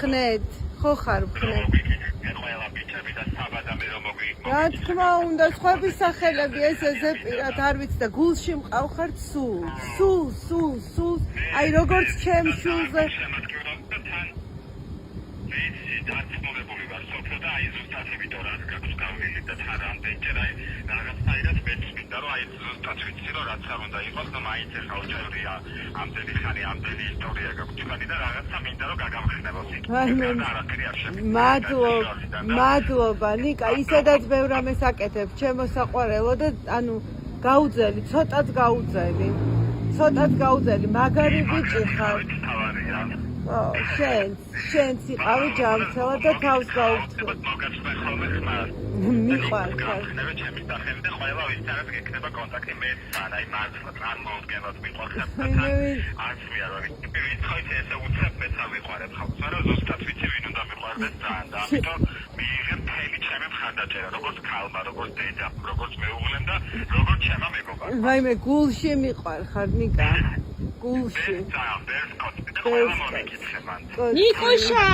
ვხნეთ, ხო ხარ ვხნეთ. რა თქმა უნდა, სხვების სახელები ესე ზეპირად არ ვიცი და გულში მყავხარ სულ, აი როგორც ჩემ შულზე. დარწმუნებული ვარ სოფლო და აი ზუსტად იმიტომ რაც გაქვს გავლილი და თან რამდენჯერ აი რაღაცნაირად მეცმინდა რომ აი ზუსტად ვიცი რომ რაც არ უნდა იყოს და მაინც ახლა უჩვენია ამდენი ხანი ამდენი ისტორია გაქვს ჩვენი და რაღაცა მინდა რომ გაგამხნევოს იქ მადლობა ნიკა ისედაც ბევრ რამეს აკეთებ ჩემო საყვარელო და ანუ გაუძელი ცოტაც გაუძელი მაგარი ბიჭი ხარ შენც იყავი ჯამცელა და თავს გაუწევ. მიყვარხარ. ჩემი სახელი და ყველა ვისთანაც გექნება კონტაქტი მეც აი მართლა წარმოვდგენოთ მიყვარხარ. არც მე არ ვიცი ესე უცებ მეც ავიყვარებ ხალხს, მაგრამ ზუსტად ვიცი ვინ უნდა მიყვარდეს ძალიან და ამიტომ მიიღებ მთელი ჩემი მხარდაჭერა, როგორც ქალმა, როგორც დედამ, როგორც მეუღლემ და როგორც ჩემმა მეგობარმა. ვაიმე გულში მიყვარხარ ნიკა. გულში. ნიკოშა